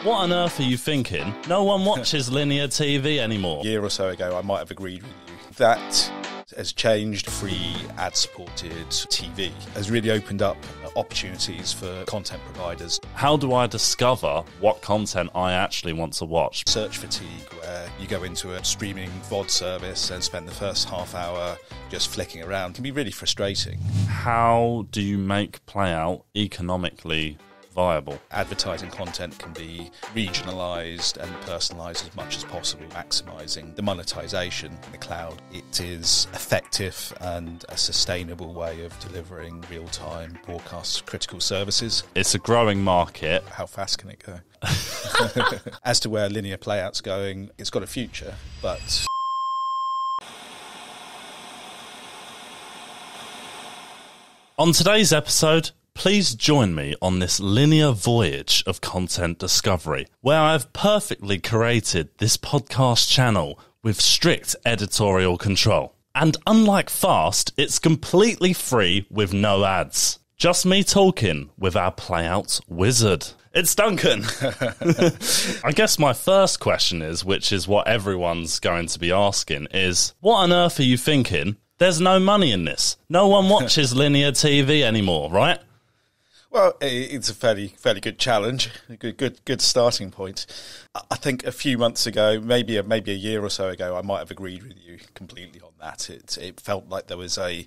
What on earth are you thinking? No one watches linear TV anymore. A year or so ago, I might have agreed with you. That has changed. Free ad-supported TV has really opened up opportunities for content providers. How do I discover what content I actually want to watch? Search fatigue, where you go into a streaming VOD service and spend the first half hour just flicking around, can be really frustrating. How do you make Playout economically viable? Advertising content can be regionalised and personalised as much as possible, maximising the monetisation in the cloud. It is effective and a sustainable way of delivering real-time broadcast critical services. It's a growing market. How fast can it go? As to where linear playout's going, it's got a future, but... On today's episode, please join me on this linear voyage of content discovery, where I've perfectly curated this podcast channel with strict editorial control. And unlike Fast, it's completely free with no ads. Just me talking with our Playout wizard. It's Duncan. I guess my first question is, which is what everyone's going to be asking, is what on earth are you thinking? There's no money in this. No one watches linear TV anymore, right? Well, it's a fairly good challenge, a good starting point. I think a few months ago, maybe a year or so ago, I might have agreed with you completely on that. It felt like there was a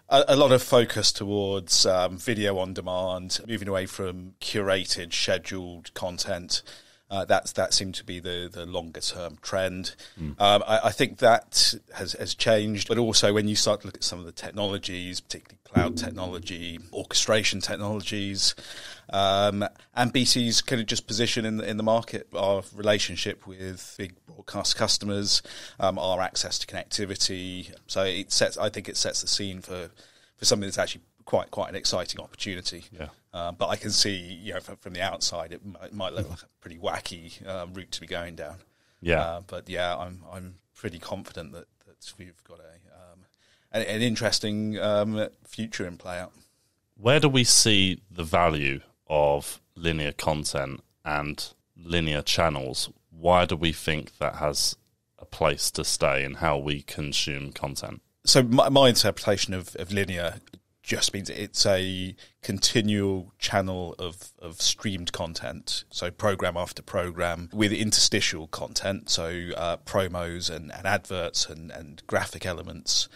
lot of focus towards video on demand, moving away from curated, scheduled content. That seemed to be the longer term trend. I think that has changed, but also when you start to look at some of the technologies, particularly cloud technology, orchestration technologies, and BT's kind of just position in the market, our relationship with big broadcast customers, our access to connectivity. So I think it sets the scene for something that's actually quite an exciting opportunity. Yeah. But I can see, from the outside, it might look like a pretty wacky route to be going down. Yeah. But yeah, I'm pretty confident that we've got an interesting future in Playout. Where do we see the value of linear content and linear channels? Why do we think that has a place to stay in how we consume content? So my interpretation of linear just means it's a continual channel of streamed content, so program after program, with interstitial content, so promos and adverts and graphic elements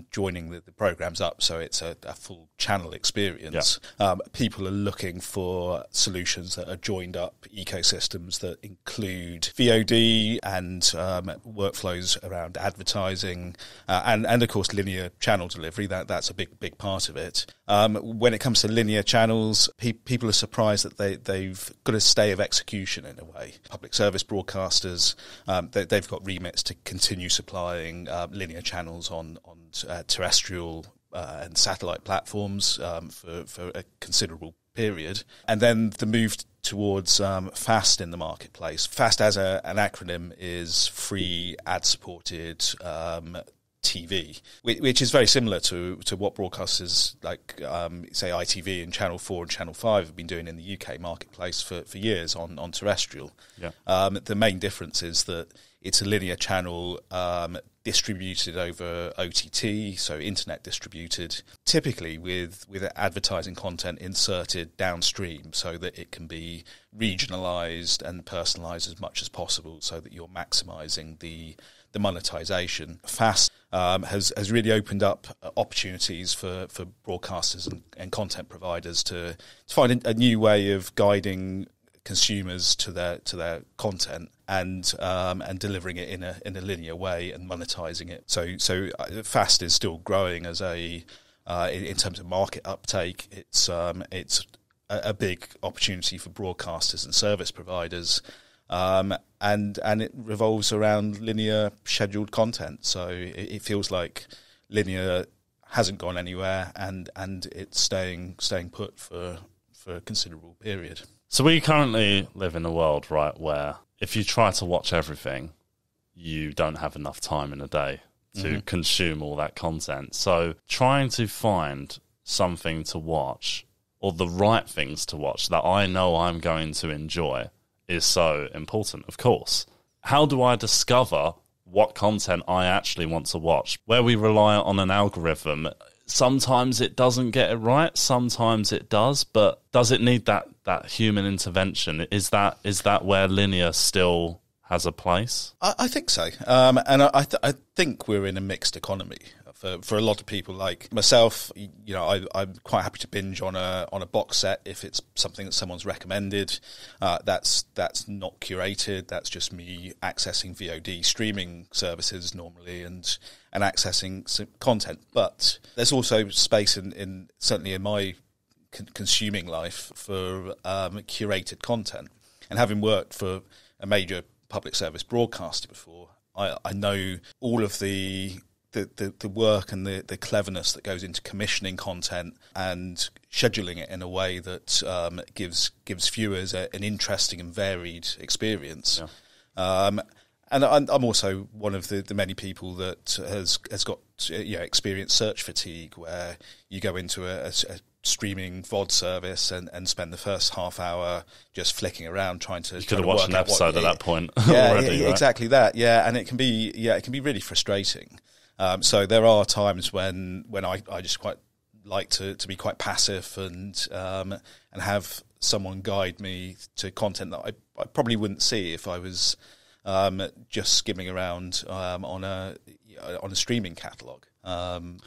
joining the programs up, so it's a full channel experience. Yeah. People are looking for solutions that are joined up ecosystems that include VOD and workflows around advertising and of course linear channel delivery. That's a big part of it. When it comes to linear channels, people are surprised that they've got a stay of execution in a way. Public service broadcasters, they've got remits to continue supplying linear channels on terrestrial and satellite platforms for a considerable period. And then the move towards FAST in the marketplace. FAST as an acronym is free ad-supported TV, which is very similar to what broadcasters like, say, ITV and Channel 4 and Channel 5 have been doing in the UK marketplace for years on terrestrial. Yeah. The main difference is that it's a linear channel distributed over OTT, so internet distributed, typically with advertising content inserted downstream so that it can be regionalised and personalised as much as possible so that you're maximising the monetisation. FAST has really opened up opportunities for broadcasters and content providers to find a new way of guiding consumers to their content and delivering it in a linear way and monetising it. So FAST is still growing as in terms of market uptake. It's a big opportunity for broadcasters and service providers. And it revolves around linear scheduled content. So it feels like linear hasn't gone anywhere and it's staying put for a considerable period. So we currently live in a world, right, where if you try to watch everything, you don't have enough time in a day to consume all that content. So trying to find something to watch or the right things to watch that I know I'm going to enjoy is so important, of course. How do I discover what content I actually want to watch? Where we rely on an algorithm, sometimes it doesn't get it right, sometimes it does, but does it need that human intervention? Is that where linear still has a place? I think so. And I think we're in a mixed economy. For a lot of people like myself, I'm quite happy to binge on a box set if it's something that someone's recommended. That's not curated. That's just me accessing VOD streaming services normally and accessing some content. But there's also space in certainly in my consuming life for curated content. And having worked for a major public service broadcaster before, I know all of the work and the cleverness that goes into commissioning content and scheduling it in a way that gives viewers an interesting and varied experience. Yeah. And I'm also one of the many people that has got experienced search fatigue, where you go into a streaming VOD service and spend the first half hour just flicking around trying to. You could have watched an episode at that point. Yeah, already, right? Exactly that. Yeah, and it can be really frustrating. So there are times when I just quite like to be quite passive and have someone guide me to content that I probably wouldn't see if I was just skimming around on a streaming catalogue.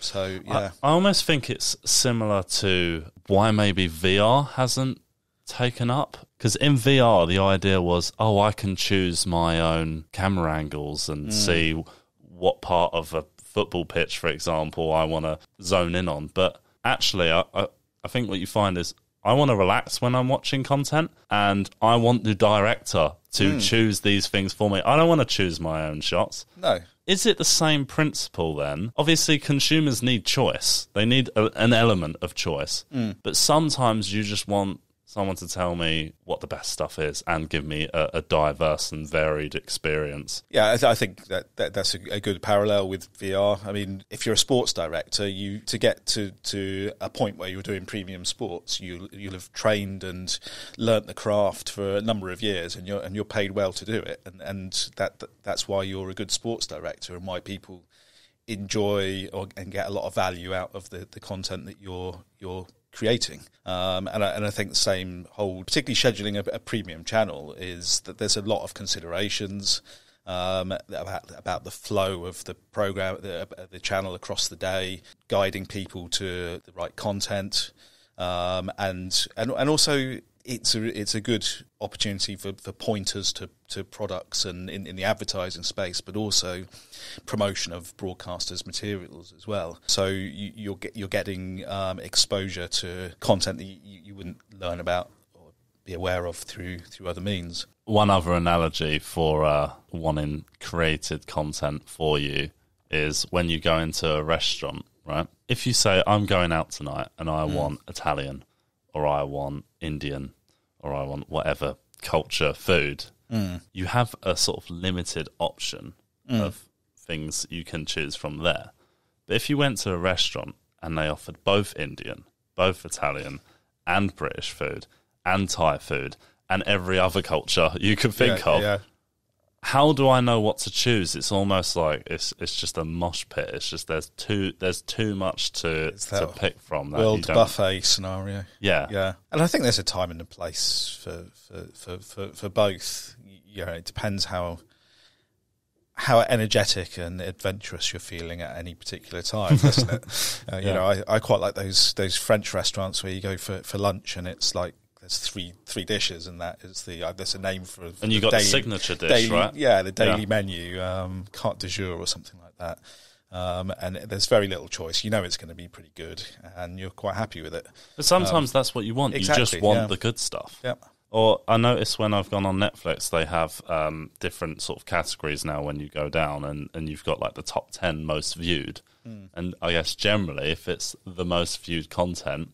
So yeah, I almost think it's similar to why maybe VR hasn't taken up, because in VR the idea was, I can choose my own camera angles and see what part of a football pitch, for example, I want to zone in on. But actually, I think what you find is I want to relax when I'm watching content, and I want the director to choose these things for me. I don't want to choose my own shots. No. Is it the same principle then? Obviously, consumers need choice. They need an element of choice. But sometimes you just want someone to tell me what the best stuff is and give me a diverse and varied experience. Yeah, I think that's a good parallel with VR. I mean, if you're a sports director, to get to a point where you're doing premium sports, you'll have trained and learnt the craft for a number of years, and you're paid well to do it, and that's why you're a good sports director and why people enjoy and get a lot of value out of the content that you're creating. And I think the same hold, particularly scheduling a premium channel, is that there's a lot of considerations about the flow of the program, the channel across the day, guiding people to the right content, and also it's a good opportunity for pointers to products and in the advertising space, but also promotion of broadcasters' materials as well. So you're getting exposure to content that you wouldn't learn about or be aware of through other means. One other analogy for wanting created content for you is when you go into a restaurant, right? If you say, I'm going out tonight and I want Italian, or I want Indian, or I want whatever culture food, you have a sort of limited option of things you can choose from there. But if you went to a restaurant and they offered both Indian, both Italian, and British food, and Thai food, and every other culture you could think of, how do I know what to choose? It's almost like it's just a mosh pit. It's just there's too much to pick from. That world buffet scenario. Yeah. And I think there's a time and a place for both. It depends how energetic and adventurous you're feeling at any particular time, doesn't it? I quite like those French restaurants where you go for lunch and it's like there's three dishes, and that is there's a name for. And you got the signature dish, right? Yeah, the daily menu, carte du jour or something like that. And there's very little choice. You know it's going to be pretty good, and you're quite happy with it. But sometimes that's what you want. Exactly, you just want the good stuff. Yeah. Or I notice when I've gone on Netflix, they have different sort of categories now when you go down, and you've got like the top 10 most viewed. And I guess generally, if it's the most viewed content,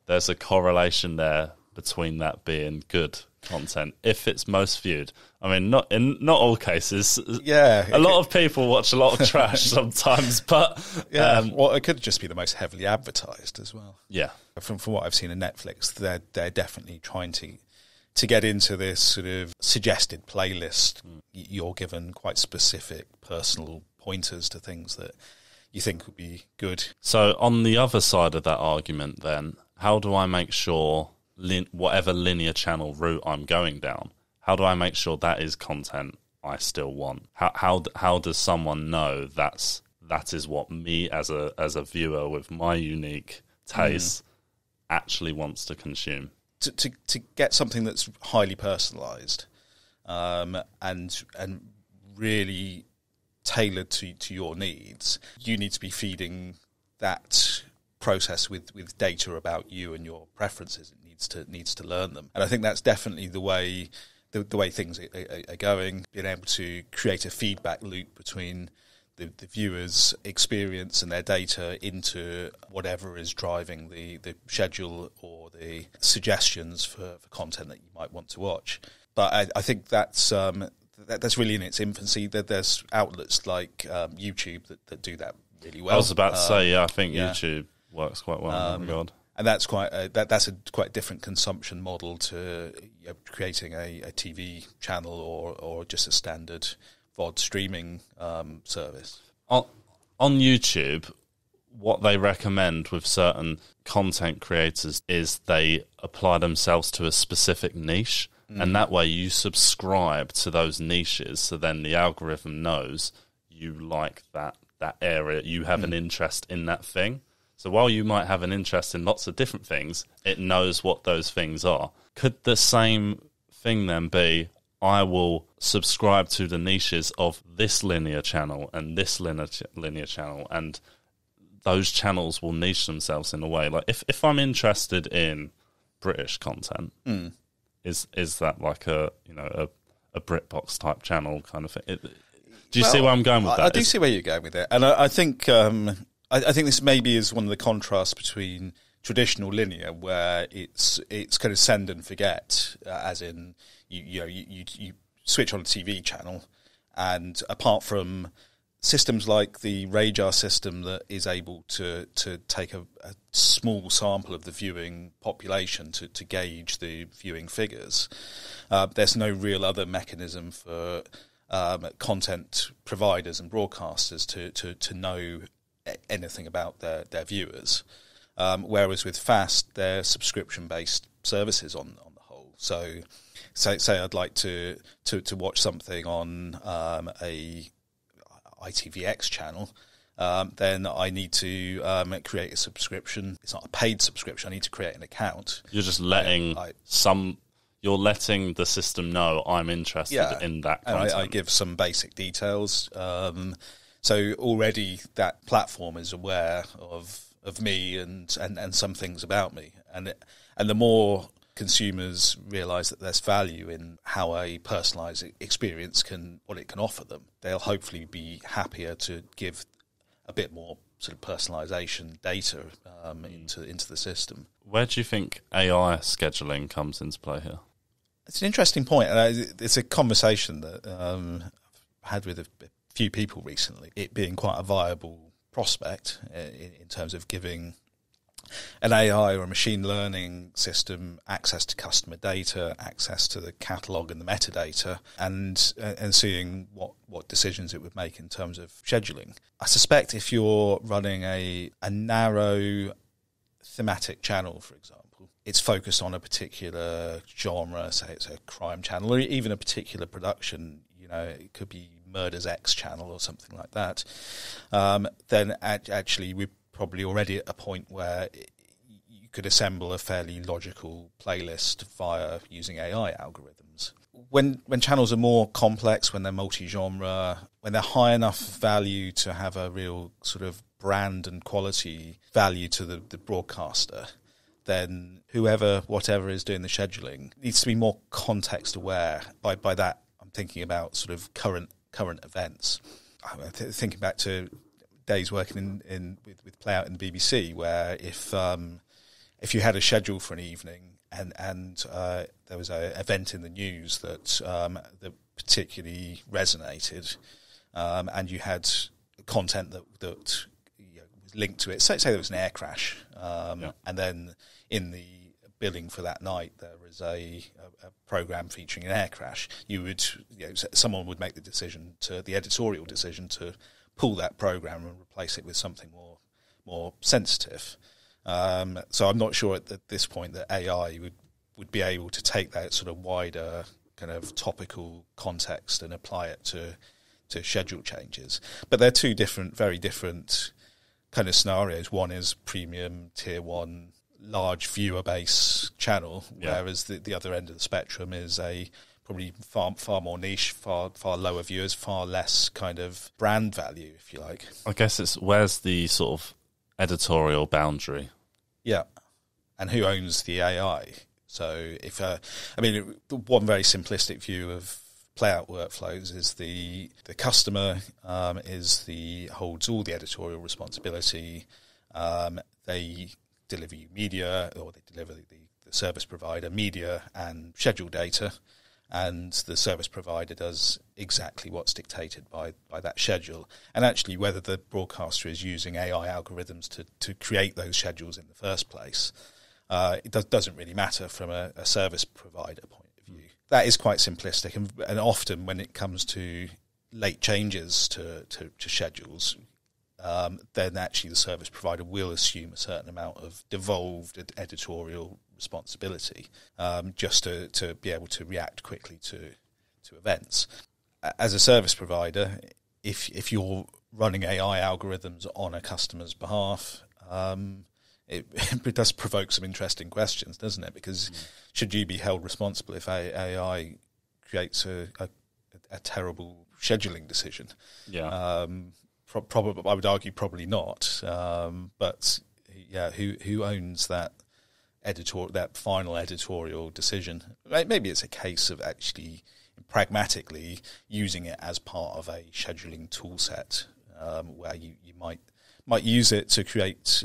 there's a correlation there between that being good content. If it's most viewed, I mean, not all cases. Yeah, a lot of people watch a lot of trash sometimes, but well, it could just be the most heavily advertised as well. Yeah, from what I've seen in Netflix, they're definitely trying to to get into this sort of suggested playlist, you're given quite specific personal pointers to things that you think would be good. So on the other side of that argument then, how do I make sure whatever linear channel route I'm going down, how do I make sure that is content I still want? How does someone know that is what me as a viewer with my unique taste actually wants to consume? To get something that's highly personalised and really tailored to your needs, you need to be feeding that process with data about you and your preferences. It needs to learn them, and I think that's definitely the way things are going. Being able to create a feedback loop between the viewer's experience and their data into whatever is driving the schedule or the suggestions for content that you might want to watch. But I think that's really in its infancy. There's outlets like YouTube that do that really well. I was about to say, I think YouTube works quite well in that regard. And that's that's a quite different consumption model to creating a TV channel or just a standard VOD streaming service. On YouTube, what they recommend with certain content creators is they apply themselves to a specific niche, and that way you subscribe to those niches, so then the algorithm knows you like that area, you have an interest in that thing. So while you might have an interest in lots of different things, it knows what those things are. Could the same thing then be, I will subscribe to the niches of this linear channel and this linear channel, and those channels will niche themselves in a way? Like if I'm interested in British content, is that like a BritBox type channel kind of thing? Do you see where I'm going with that? I do see where you're going with it, and I think I think this maybe is one of the contrasts between traditional linear, where it's kind of send and forget, as in you switch on a TV channel, and apart from systems like the Radar system that is able to take a small sample of the viewing population to gauge the viewing figures, there's no real other mechanism for content providers and broadcasters to know anything about their viewers. Whereas with FAST, they're subscription-based services on the whole. So say I'd like to watch something on a ITVX channel, then I need to create a subscription. It's not a paid subscription. I need to create an account. You're just letting you're letting the system know I'm interested in that content. And I give some basic details. So already that platform is aware of me and some things about me. And the more consumers realise that there's value in how a personalised experience what it can offer them, they'll hopefully be happier to give a bit more sort of personalisation data into the system. Where do you think AI scheduling comes into play here? It's an interesting point, and it's a conversation that I've had with a few people recently. It being quite a viable prospect in terms of giving an AI or a machine learning system access to customer data, access to the catalogue and the metadata, and seeing what decisions it would make in terms of scheduling. I suspect if you're running a narrow thematic channel, for example, it's focused on a particular genre, say it's a crime channel, or even a particular production, it could be Murder's X channel or something like that, then actually we're probably already at a point where you could assemble a fairly logical playlist via using AI algorithms. When channels are more complex, when they're multi-genre, when they're high enough value to have a real sort of brand and quality value to the broadcaster, then whatever is doing the scheduling needs to be more context aware. By that, I'm thinking about sort of current events. I'm thinking back to days working with Playout in the BBC, where if you had a schedule for an evening and there was an event in the news that particularly resonated, and you had content that was linked to it. Say there was an air crash, and then in the billing for that night there is a program featuring an air crash, someone would make the editorial decision to pull that program and replace it with something more sensitive. So I'm not sure at this point that AI would be able to take that sort of wider kind of topical context and apply it to schedule changes. But they're two very different kind of scenarios. One is premium tier 1 large viewer base channel, whereas the other end of the spectrum is a probably far more niche, far lower viewers, far less kind of brand value, if you like. I guess where's the sort of editorial boundary? Yeah. And who owns the AI? So the one very simplistic view of Playout workflows is the customer holds all the editorial responsibility. They deliver you media, or they deliver the service provider media and schedule data, and the service provider does exactly what's dictated by that schedule. And actually, whether the broadcaster is using AI algorithms to create those schedules in the first place, it doesn't really matter from a service provider point of view. That is quite simplistic, and often when it comes to late changes to schedules, then actually the service provider will assume a certain amount of devolved editorial responsibility, just to be able to react quickly to events. As a service provider, if you're running AI algorithms on a customer's behalf, it does provoke some interesting questions, doesn't it? Because should you be held responsible if AI creates a terrible scheduling decision? Yeah. Probably, I would argue, probably not. But who owns that final editorial decision? Maybe it's a case of actually pragmatically using it as part of a scheduling tool set, where you might use it to create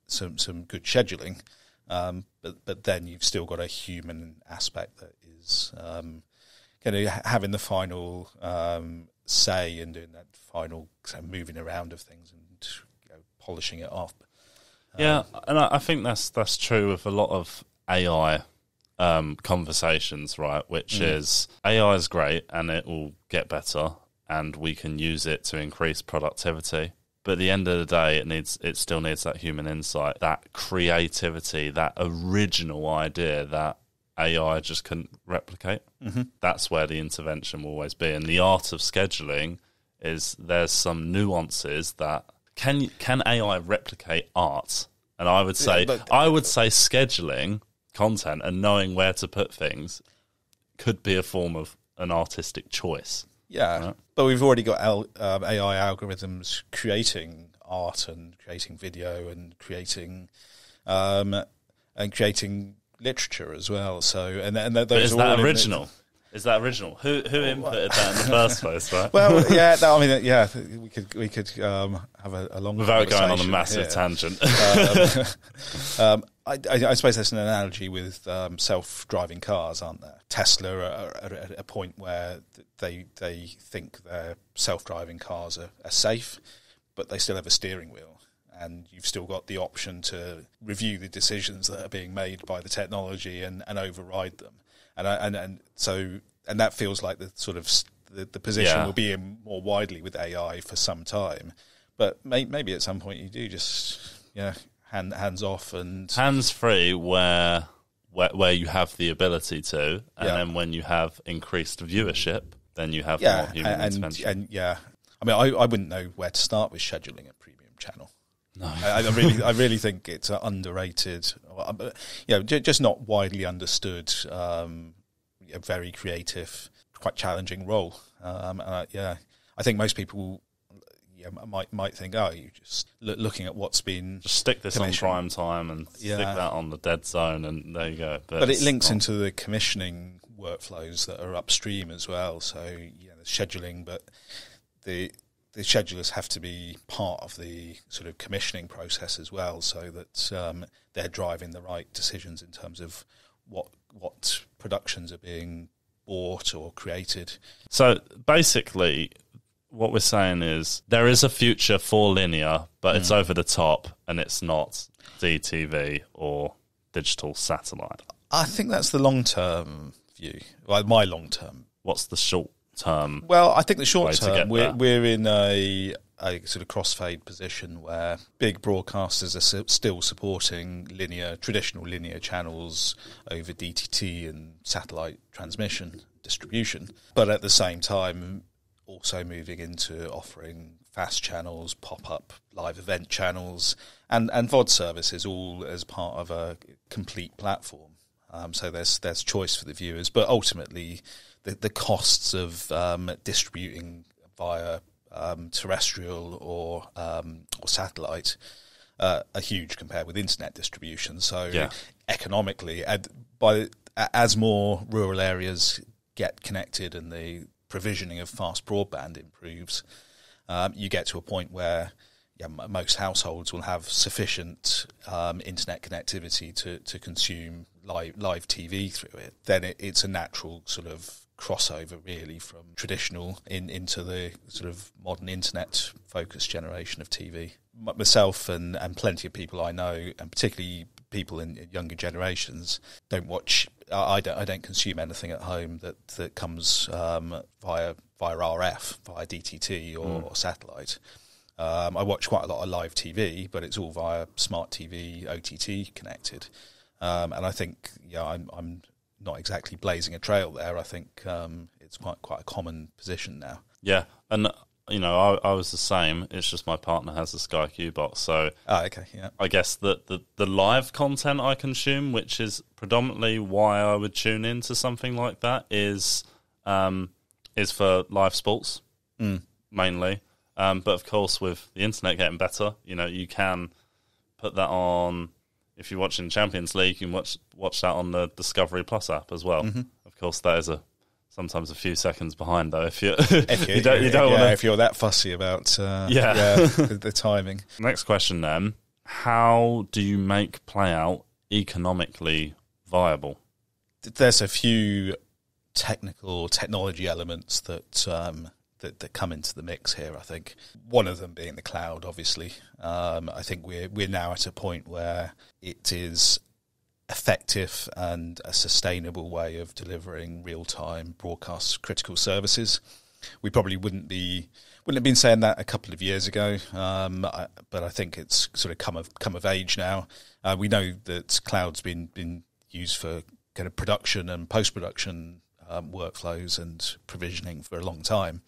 some good scheduling, but then you've still got a human aspect that is kind of having the final say and doing that final kind of moving around of things and polishing it off. And I think that's true with a lot of AI conversations, right? Which is AI is great and it will get better, and we can use it to increase productivity. But at the end of the day, it still needs that human insight, that creativity, that original idea that AI just couldn't replicate. Mm-hmm. That's where the intervention will always be. And the art of scheduling is there's some nuances that can AI replicate art? And I would say scheduling content and knowing where to put things could be a form of an artistic choice. Yeah, right? But we've already got AI algorithms creating art and creating video and creating literature as well. So and those but is that original? Is that original? Who inputted that in the first place? Right. Well, we could have a long without going on a massive tangent. I suppose there's an analogy with self-driving cars, aren't there? Tesla are at a point where they think their self-driving cars are safe, but they still have a steering wheel, and you've still got the option to review the decisions that are being made by the technology and override them. And that feels like the sort of the position will be in more widely with AI for some time, but maybe at some point you do just hands off and hands free where you have the ability to, and then when you have increased viewership, then you have more human intervention. I wouldn't know where to start with scheduling a premium channel. No, I really think it's an underrated, just not widely understood, very creative, quite challenging role. I think most people might think, you just looking at what's been just stick this on prime time and stick that on the dead zone, and there you go. But it links into the commissioning workflows that are upstream as well. So the scheduling, but the schedulers have to be part of the sort of commissioning process as well, so that they're driving the right decisions in terms of what productions are being bought or created. So basically, what we're saying is there is a future for linear, but it's over the top, and it's not DTV or digital satellite? I think that's the long-term view. Well, my long-term. What's the short-term? Well, I think the short-term, we're in a sort of crossfade position where big broadcasters are still supporting traditional linear channels over DTT and satellite transmission distribution, but at the same time also moving into offering fast channels, pop-up live event channels, and VOD services, all as part of a complete platform. So there's choice for the viewers, but ultimately the costs of distributing via terrestrial or satellite are huge compared with internet distribution. So economically, as more rural areas get connected and the provisioning of fast broadband improves, you get to a point where most households will have sufficient internet connectivity to consume live TV through it. Then it's a natural sort of crossover, really, from traditional into the sort of modern internet-focused generation of TV. Myself and plenty of people I know, and particularly people in younger generations, don't watch. I don't consume anything at home that comes via RF, via DTT or satellite. I watch quite a lot of live TV, but it's all via smart TV, OTT connected. And I think, I'm not exactly blazing a trail there. I think it's quite a common position now. Yeah, and I was the same. It's just my partner has a Sky Q box, so okay, yeah. I guess that the live content I consume, which is predominantly why I would tune into something like that, is for live sports mainly. But of course, with the internet getting better, you can put that on. If you're watching Champions League, you can watch that on the Discovery Plus app as well. Mm-hmm. Of course, that is sometimes a few seconds behind, though. If you don't want to, if you're that fussy about the timing. Next question then: how do you make Playout economically viable? There's a few technology elements that come into the mix here. I think one of them being the cloud. Obviously, I think we're now at a point where it is effective and a sustainable way of delivering real-time broadcast critical services. We probably wouldn't have been saying that a couple of years ago, but I think it's sort of come of age now. We know that cloud's been used for kind of production and post-production workflows and provisioning for a long time.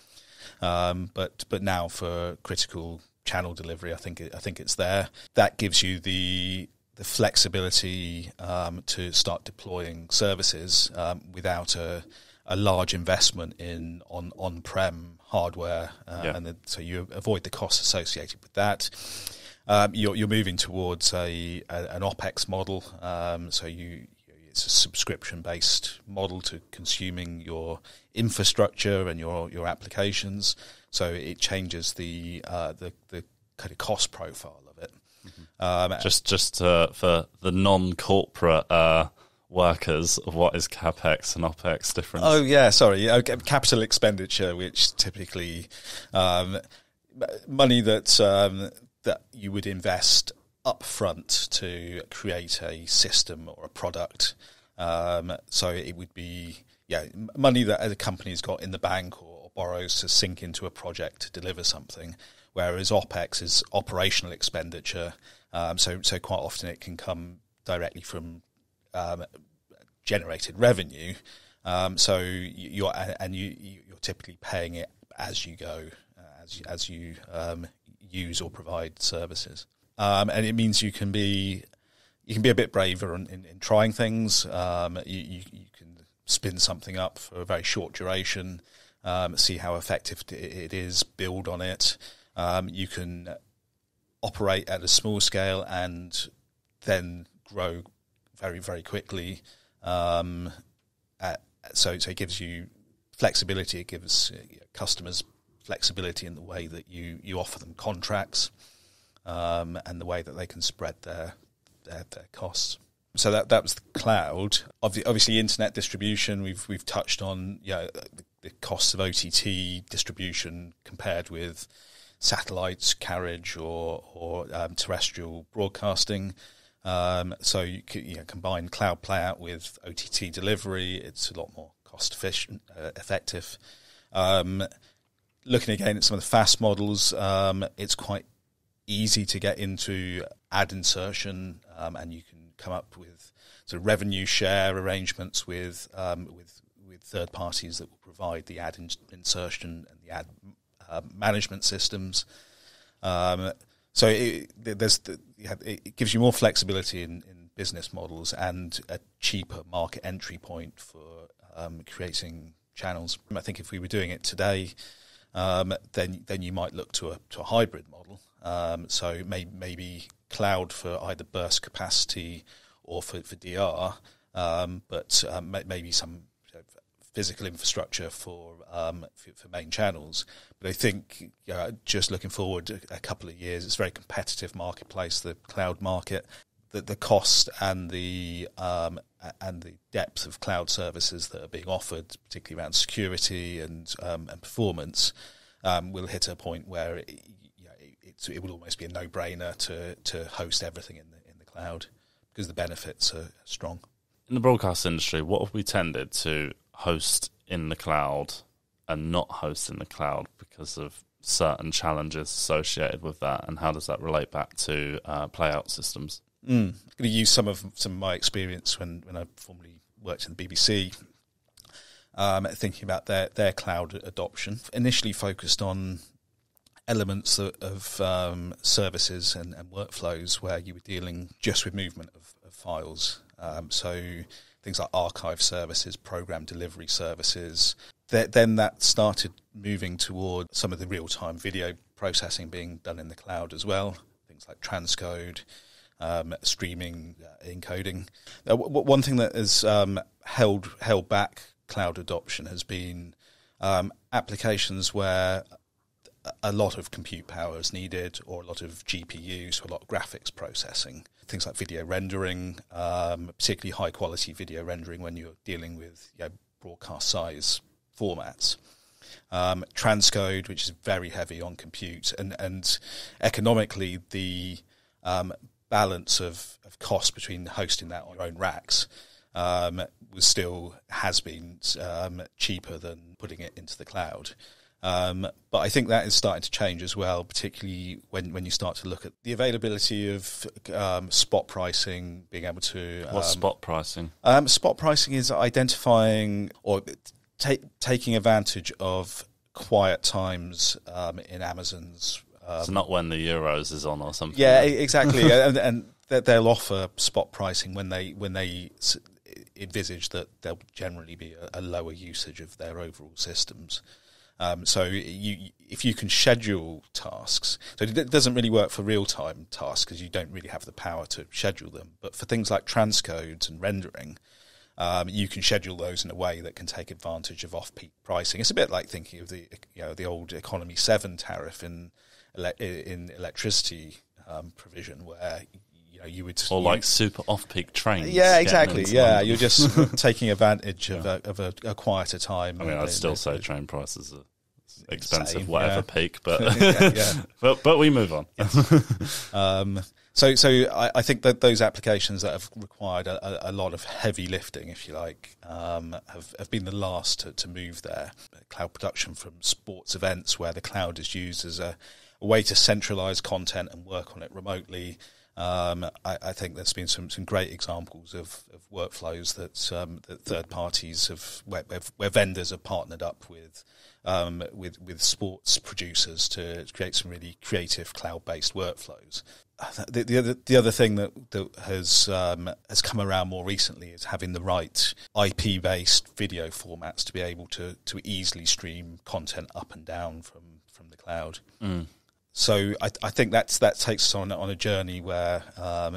But now for critical channel delivery, I think it's there. That gives you the flexibility to start deploying services without a large investment in on-prem hardware, so you avoid the costs associated with that. You're moving towards an opex model, so it's a subscription-based model to consuming your infrastructure and your applications. So it changes the kind of cost profile of it. Mm-hmm. Just for the non-corporate workers, what is capex and opex difference? Oh yeah, sorry. Capital expenditure, which typically money that you would invest upfront to create a system or a product. So it would be money that a company's got in the bank or borrows to sink into a project to deliver something, whereas OPEX is operational expenditure. So quite often it can come directly from generated revenue. So you're typically paying it as you go, as you use or provide services. And it means you can be a bit braver in trying things. You can spin something up for a very short duration, see how effective it is, build on it. You can operate at a small scale and then grow very, very quickly. So it gives you flexibility. It gives customers flexibility in the way that you offer them contracts, and the way that they can spread their costs. So that was the cloud. Obviously, internet distribution. We've touched on the costs of OTT distribution compared with satellites, carriage, or terrestrial broadcasting. So you combine cloud playout with OTT delivery. It's a lot more cost efficient, effective. Looking again at some of the fast models, it's quite easy to get into ad insertion, and you can come up with sort of revenue share arrangements with third parties that will provide the ad insertion and the ad management systems. So it gives you more flexibility in business models and a cheaper market entry point for creating channels. I think if we were doing it today, then you might look to a hybrid model. So maybe cloud for either burst capacity or for DR, but maybe some physical infrastructure for main channels. But I think just looking forward a couple of years, it's a very competitive marketplace, the cloud market. The cost and the depth of cloud services that are being offered, particularly around security and performance, will hit a point where it will almost be a no-brainer to host everything in the cloud because the benefits are strong. In the broadcast industry, what have we tended to host in the cloud and not host in the cloud because of certain challenges associated with that, and how does that relate back to playout systems? I'm going to use some of my experience when I formerly worked in the BBC, thinking about their cloud adoption. Initially focused on elements of services and workflows where you were dealing just with movement of files. So things like archive services, program delivery services. Then that started moving toward some of the real-time video processing being done in the cloud as well. Things like transcode, streaming, encoding. One thing that has held back cloud adoption has been applications where a lot of compute power is needed, or a lot of GPU, so a lot of graphics processing. Things like video rendering, particularly high-quality video rendering when you're dealing with broadcast size formats. Transcode, which is very heavy on compute, and economically the balance of cost between hosting that on your own racks has been cheaper than putting it into the cloud. But I think that is starting to change as well, particularly when you start to look at the availability of spot pricing, being able to... What's spot pricing? Spot pricing is identifying or taking advantage of quiet times in Amazon's... so not when the Euros is on or something. Yeah, exactly. and they'll offer spot pricing when they envisage that there'll generally be a lower usage of their overall systems. So if you can schedule tasks, so it doesn't really work for real-time tasks because you don't really have the power to schedule them. But for things like transcodes and rendering, you can schedule those in a way that can take advantage of off-peak pricing. It's a bit like thinking of the old Economy 7 tariff in electricity provision, where you would, or like super off-peak trains. Yeah, exactly. Yeah, you're just taking advantage of a quieter time. I mean, I'd still say train prices are expensive, insane, whatever peak, but yeah. but we move on. So I think that those applications that have required a lot of heavy lifting, if you like, have been the last to move there. Cloud production from sports events, where the cloud is used as a way to centralise content and work on it remotely. I think there's been some great examples of workflows that third parties where vendors have partnered up with sports producers to create some really creative cloud-based workflows. The other thing that has come around more recently is having the right IP-based video formats to be able to easily stream content up and down from the cloud. Mm. So I think that takes us on a journey where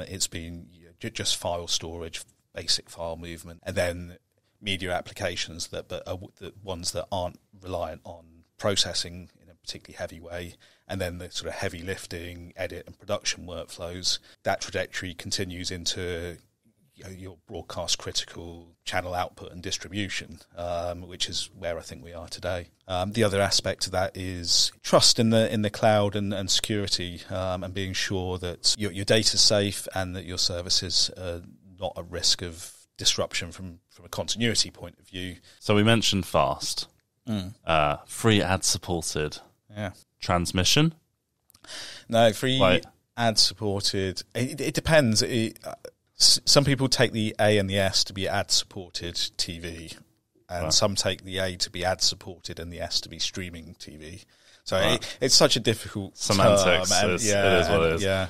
it's been just file storage, basic file movement, and then media applications that are the ones that aren't reliant on processing in a particularly heavy way, and then the sort of heavy lifting, edit and production workflows. That trajectory continues into your broadcast critical channel output and distribution, which is where I think we are today. The other aspect of that is trust in the cloud and security, and being sure that your data's safe and that your services are not at risk of disruption from a continuity point of view. So we mentioned fast, free ad supported transmission. No, free ad supported. It depends. Some people take the A and the S to be ad supported TV, and some take the A to be ad supported and the S to be streaming TV. So it's such a difficult semantics. Term, it is what it is. Yeah,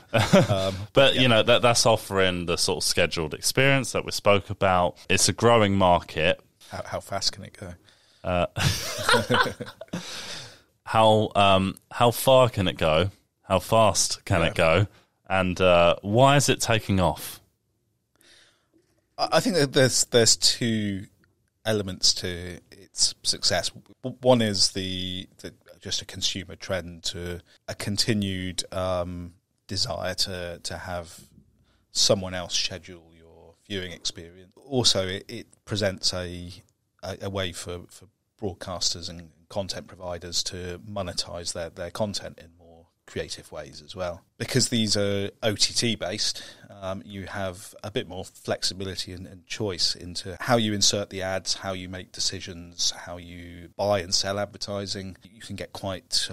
but you know that's offering the sort of scheduled experience that we spoke about. It's a growing market. How fast can it go? How far can it go? How fast can it go? And why is it taking off? I think that there's two elements to its success. One is just a consumer trend to a continued desire to have someone else schedule your viewing experience. Also, it presents a way for broadcasters and content providers to monetize their content in more creative ways as well. Because these are OTT based, you have a bit more flexibility and choice into how you insert the ads, how you make decisions, how you buy and sell advertising. You can get quite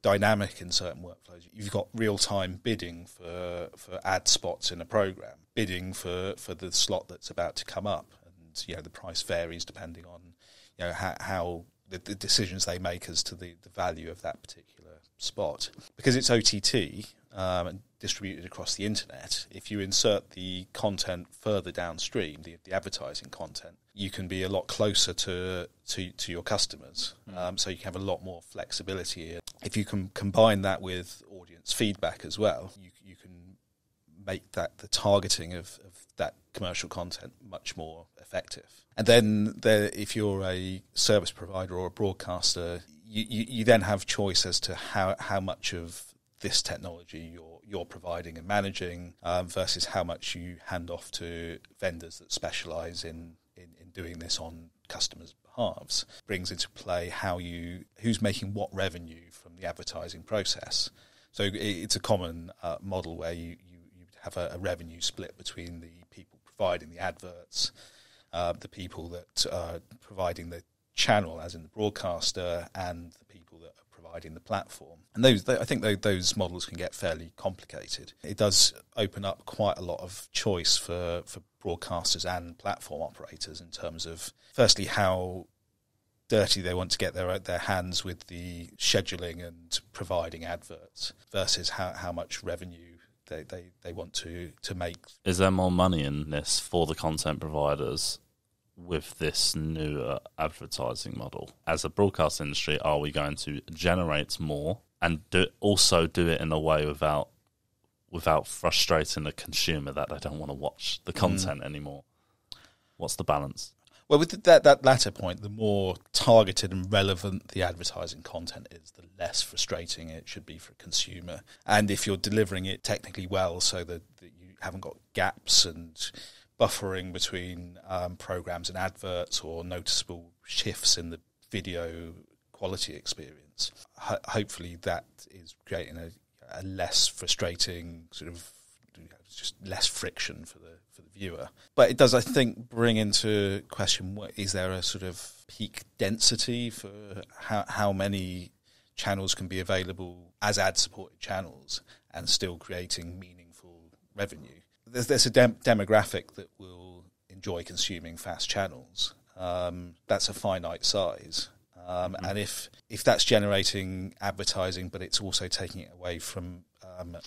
dynamic in certain workflows. You've got real-time bidding for ad spots in a program, bidding for the slot that's about to come up, and the price varies depending on how the decisions they make as to the value of that particular spot. Because it's OTT and distributed across the internet, if you insert the content further downstream, the advertising content, you can be a lot closer to your customers. So you can have a lot more flexibility. If you can combine that with audience feedback as well, you can make that the targeting of that commercial content much more effective. And then if you're a service provider or a broadcaster, you then have choice as to how much of this technology you're providing and managing versus how much you hand off to vendors that specialise in doing this on customers' behalves. Brings into play who's making what revenue from the advertising process. So it's a common model where you have a revenue split between the people providing the adverts, the people that are providing the channel, as in the broadcaster, and the people that are providing the platform. And I think those models can get fairly complicated. It does open up quite a lot of choice for broadcasters and platform operators in terms of, firstly, how dirty they want to get their hands with the scheduling and providing adverts versus how much revenue they want to make. Is there more money in this for the content providers with this new advertising model? As a broadcast industry, are we going to generate more and also do it in a way without frustrating the consumer that they don't want to watch the content anymore? What's the balance? Well, with that latter point, the more targeted and relevant the advertising content is, the less frustrating it should be for a consumer. And if you're delivering it technically well so that you haven't got gaps and buffering between programs and adverts or noticeable shifts in the video quality experience, hopefully that is creating a less frustrating sort of, just less friction for the viewer. But it does, I think, bring into question, is there a sort of peak density for how many channels can be available as ad-supported channels and still creating meaningful revenue? There's a demographic that will enjoy consuming fast channels. That's a finite size. And if that's generating advertising, but it's also taking it away from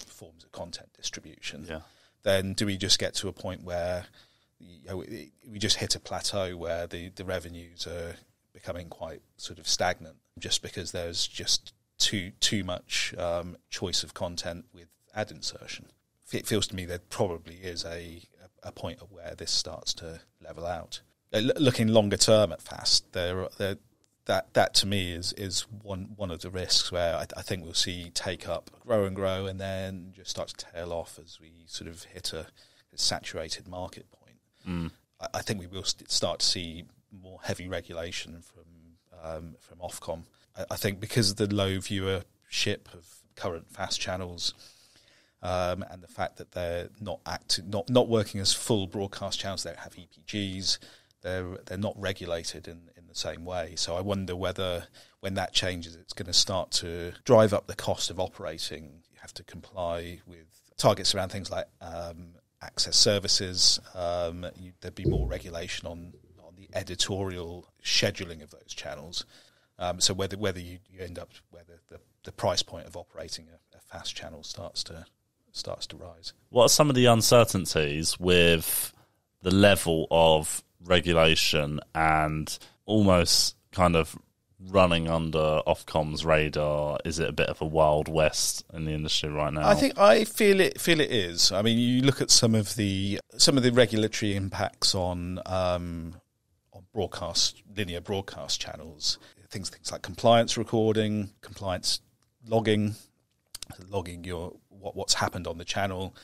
forms of content distribution, then do we just get to a point where we just hit a plateau where the revenues are becoming quite sort of stagnant just because there's just too much choice of content with ad insertion? It feels to me there probably is a point at where this starts to level out. Looking longer term at FAST, that to me is one of the risks where I think we'll see take up grow and then just start to tail off as we sort of hit a saturated market point. I think we will start to see more heavy regulation from Ofcom. I think because of the low viewership of current fast channels, and the fact that they're not working as full broadcast channels, they don't have EPGs, they're not regulated in the same way. So I wonder whether when that changes, it's going to start to drive up the cost of operating. You have to comply with targets around things like access services. There'd be more regulation on the editorial scheduling of those channels. So whether you end up whether the price point of operating a fast channel starts to rise. What are some of the uncertainties with the level of regulation and almost kind of running under Ofcom's radar? Is it a bit of a wild west in the industry right now? I feel it is. I mean, you look at some of the regulatory impacts on linear broadcast channels. Things like compliance recording, compliance logging what's happened on the channel,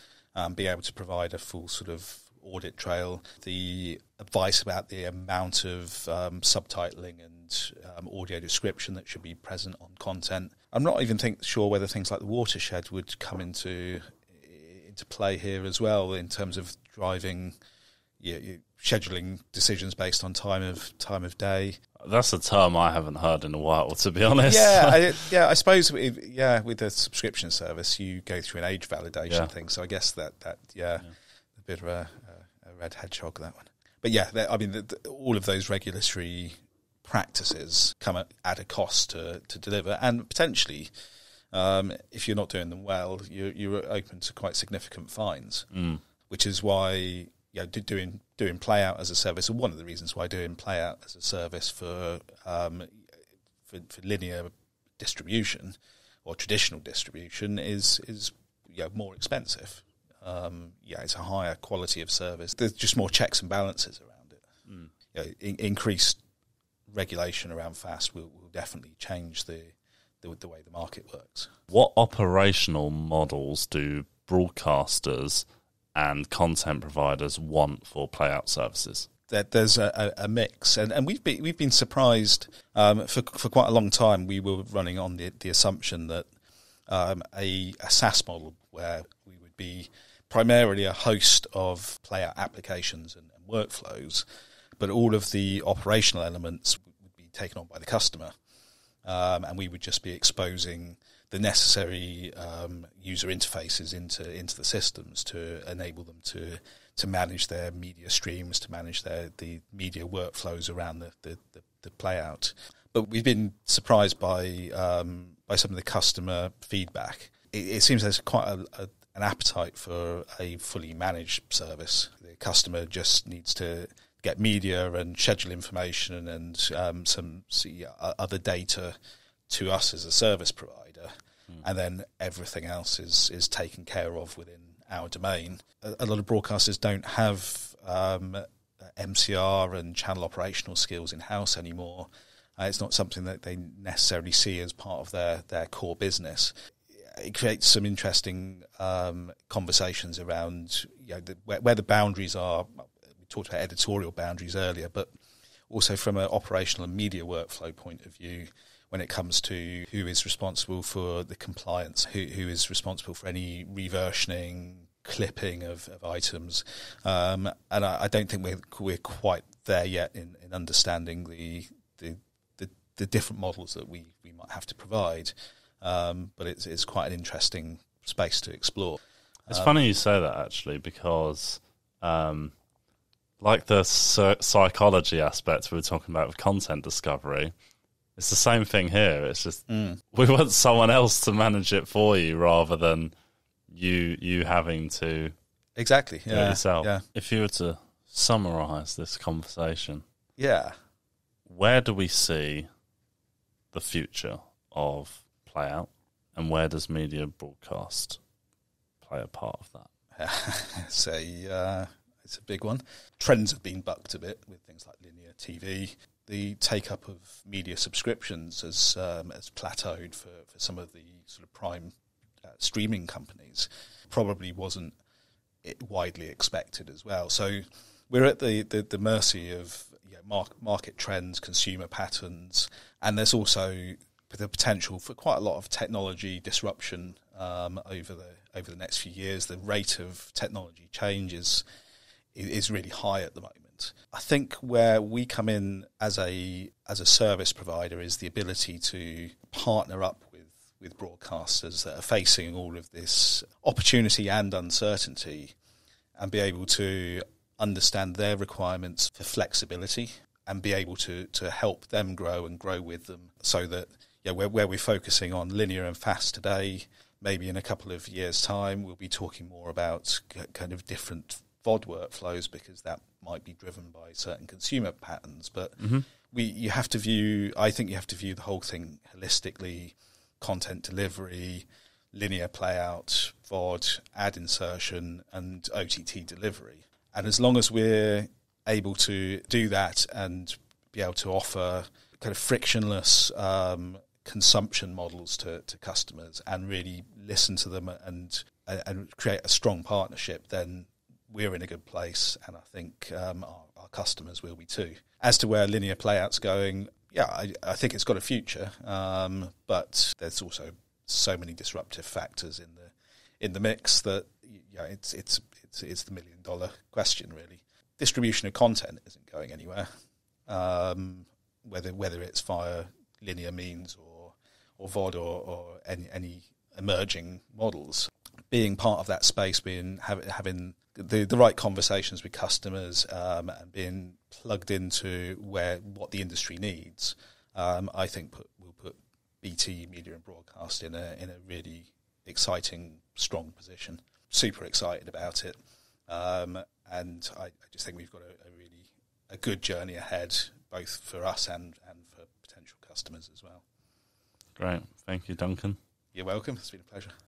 be able to provide a full sort of audit trail, the advice about the amount of subtitling and audio description that should be present on content. I'm not even sure whether things like the watershed would come into play here as well in terms of driving scheduling decisions based on time of day. That's a term I haven't heard in a while, to be honest. I suppose with the subscription service you go through an age validation thing. So I guess that a bit of a red hedgehog, that one. But all of those regulatory practices come at a cost to deliver, and potentially, if you're not doing them well, you're open to quite significant fines. Which is why doing Playout as a service, and one of the reasons why doing Playout as a service for linear distribution or traditional distribution is more expensive. It's a higher quality of service. There's just more checks and balances around it. Increased regulation around fast will definitely change the way the market works. What operational models do broadcasters and content providers want for Playout services? There's a mix, and we've been surprised. For quite a long time, we were running on the assumption that a SaaS model where we would be primarily a host of Playout applications and workflows, but all of the operational elements would be taken on by the customer, and we would just be exposing the necessary user interfaces into the systems to enable them to manage their media streams, to manage the media workflows around the Playout. But we've been surprised by some of the customer feedback. It seems there's quite an appetite for a fully managed service. The customer just needs to get media and schedule information and some other data to us as a service provider, and then everything else is taken care of within our domain. A lot of broadcasters don't have MCR and channel operational skills in-house anymore. It's not something that they necessarily see as part of their core business. It creates some interesting conversations around where the boundaries are. We talked about editorial boundaries earlier, but also from an operational and media workflow point of view, when it comes to who is responsible for the compliance, who is responsible for any reversioning, clipping of items. And I don't think we're quite there yet in understanding the different models that we might have to provide. But it's quite an interesting space to explore. It's funny you say that, actually, because like the psychology aspect we were talking about with content discovery, it's the same thing here. It's just we want someone else to manage it for you rather than you having to do it yourself. Yeah. If you were to summarise this conversation, where do we see the future of Playout, and where does media broadcast play a part of that? It's a big one. Trends have been bucked a bit with things like linear TV. The take-up of media subscriptions has plateaued for some of the sort of prime streaming companies. Probably wasn't widely expected as well. So we're at the mercy of market trends, consumer patterns, and there's also the potential for quite a lot of technology disruption over the next few years. The rate of technology change is really high at the moment. I think where we come in as a service provider is the ability to partner up with broadcasters that are facing all of this opportunity and uncertainty, and be able to understand their requirements for flexibility and be able to help them grow and grow with them, so that where we're focusing on linear and fast today, maybe in a couple of years' time we'll be talking more about kind of different VOD workflows, because that might be driven by certain consumer patterns. But you have to view the whole thing holistically: content delivery, linear playout, VOD, ad insertion, and OTT delivery. And as long as we're able to do that and be able to offer kind of frictionless consumption models to customers, and really listen to them and create a strong partnership, then we're in a good place, and I think our customers will be too. As to where linear playout's going, I think it's got a future, but there's also so many disruptive factors in the mix that it's the $1 million question, really. Distribution of content isn't going anywhere, whether it's via linear means or VOD or any emerging models. Being part of that space, having the right conversations with customers, and being plugged into what the industry needs, I think will put BT Media and Broadcast in a really exciting, strong position. Super excited about it, and I just think we've got a good journey ahead, both for us and for potential customers as well. Great, thank you, Duncan. You're welcome. It's been a pleasure.